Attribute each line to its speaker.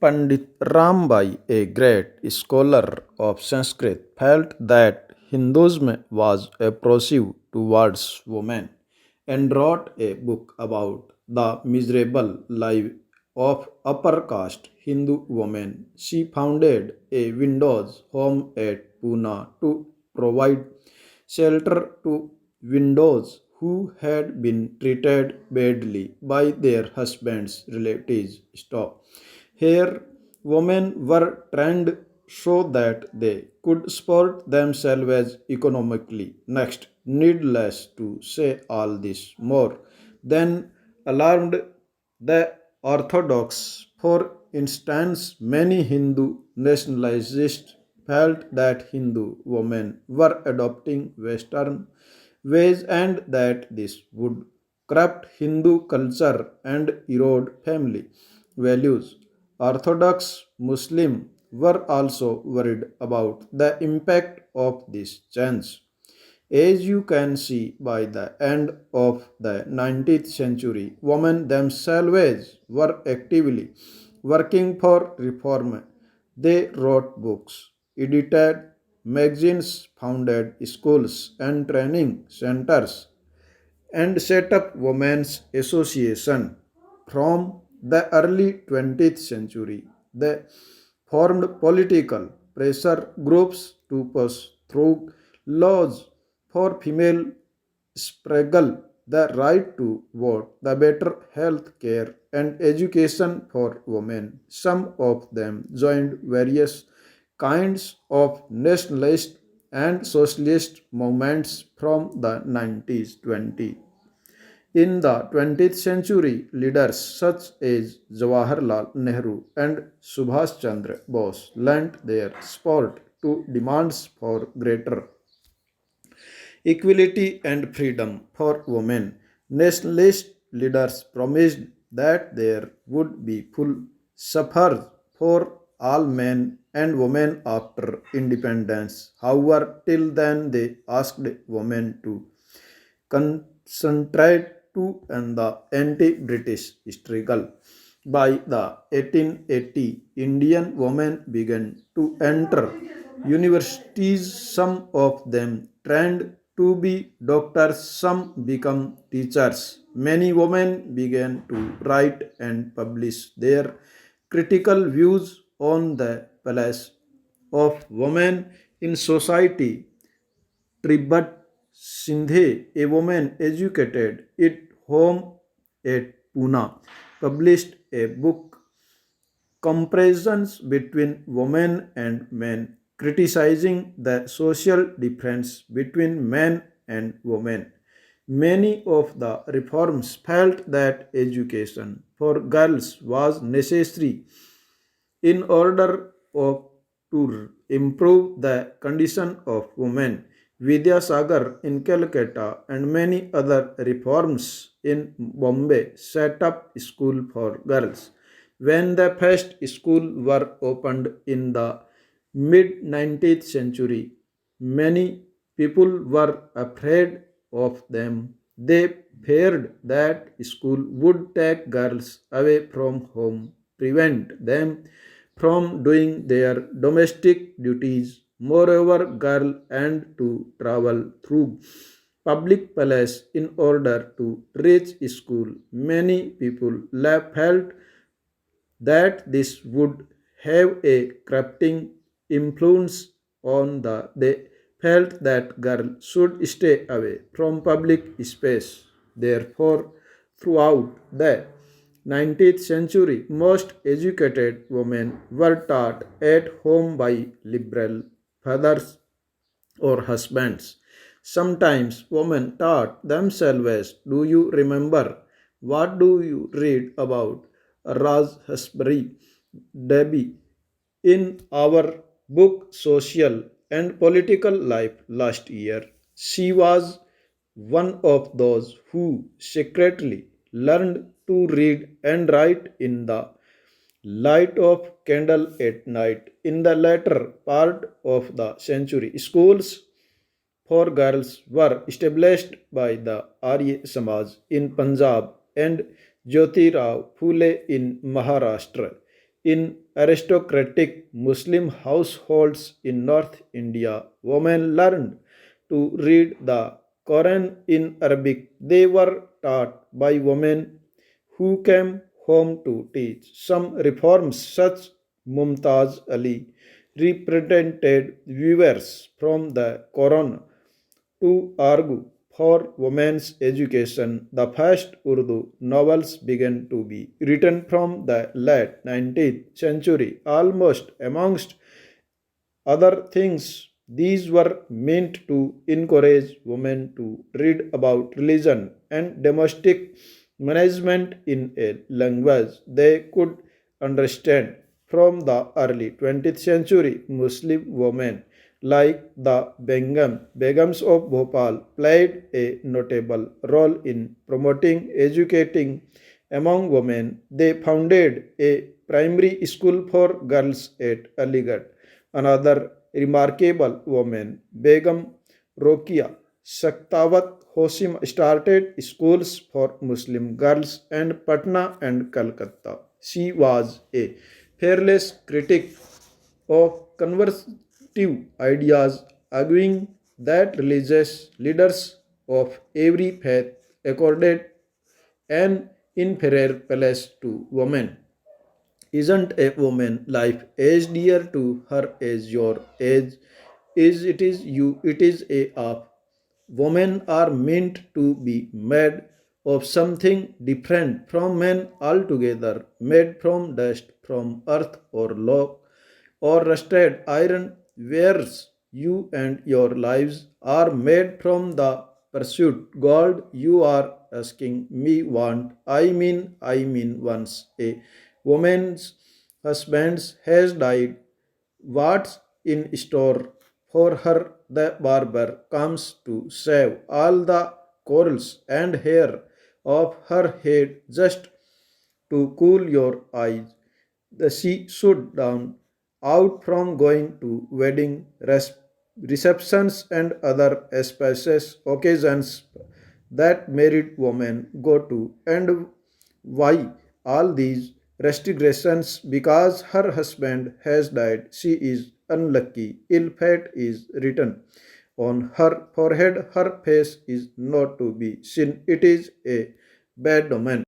Speaker 1: Pandit Rambai, a great scholar of Sanskrit, felt that Hinduism was oppressive towards women and wrote a book about the miserable life of upper caste Hindu women. She founded a widows' home at Pune to provide shelter to widows who had been treated badly by their husbands' relatives. Stop. Here, women were trained so that they could support themselves economically. Next, needless to say all this more than alarmed the Orthodox. For instance, many Hindu nationalists felt that Hindu women were adopting Western ways and that this would corrupt Hindu culture and erode family values. Orthodox Muslims were also worried about the impact of this change. As you can see, by the end of the 19th century, women themselves were actively working for reform. They wrote books, edited magazines, founded schools and training centers, and set up women's association. From the early 20th century, they formed political pressure groups to push through laws for female suffrage, the right to vote, the better health care and education for women. Some of them joined various kinds of nationalist and socialist movements from the 1920s. In the 20th century, leaders such as Jawaharlal Nehru and Subhash Chandra Bose lent their support to demands for greater equality and freedom for women. Nationalist leaders promised that there would be full suffrage for all men and women after independence. However, till then they asked women to concentrate to and the anti-British struggle. By the 1880, Indian women began to enter universities, some of them trained to be doctors, some become teachers. Many women began to write and publish their critical views on the place of women in society. Tribat Sindhe, a woman educated at home at Pune, published a book, Comparisons Between Women and Men, criticizing the social difference between men and women. Many of the reforms felt that education for girls was necessary in order to improve the condition of women. Vidyasagar in Calcutta and many other reforms in Bombay set up school for girls. When the first school were opened in the mid 19th century, many people were afraid of them. They feared that school would take girls away from home, prevent them from doing their domestic duties. Moreover, girl and to travel through public place in order to reach school. Many people felt that this would have a corrupting influence on the they felt that girl should stay away from public space. Therefore, throughout the 19th century, most educated women were taught at home by liberal fathers or husbands. Sometimes women taught themselves. Do you remember? What do you read about Rajashbari Devi in our book Social and Political Life last year? She was one of those who secretly learned to read and write in the light of candle at night. In the latter part of the century, schools for girls were established by the Arya Samaj in Punjab and Jyoti Rao Phule in Maharashtra. In aristocratic Muslim households in North India, women learned to read the Quran in Arabic. They were taught by women who came home to teach. Some reforms, such Mumtaz Ali, represented viewers from the Quran to argue for women's education. The first Urdu novels began to be written from the late 19th century. Almost amongst other things, these were meant to encourage women to read about religion and domestic management in a language they could understand. From the early 20th century, Muslim women like the Begums of Bhopal played a notable role in promoting educating among women. They founded a primary school for girls at Aligarh. Another remarkable woman, Begum Rokia Saktawat Hosim, started schools for Muslim girls in Patna and Calcutta. She was a fearless critic of conservative ideas, arguing that religious leaders of every faith accorded an inferior place to women. Isn't a woman life as dear to her as your age? Is it is you? It is a of. Women are meant to be made of something different from men altogether, made from dust, from earth or log or rusted iron, whereas you and your lives are made from the pursuit. God, you are asking me want. I mean once a woman's husband has died, what's in store for her? The barber comes to shave all the curls and hair of her head just to cool your eyes. The she stood down out from going to wedding receptions and other auspicious occasions that married women go to. And why all these restrictions? Because her husband has died. She is unlucky. Ill fate is written on her forehead. Her face is not to be seen. It is a bad omen.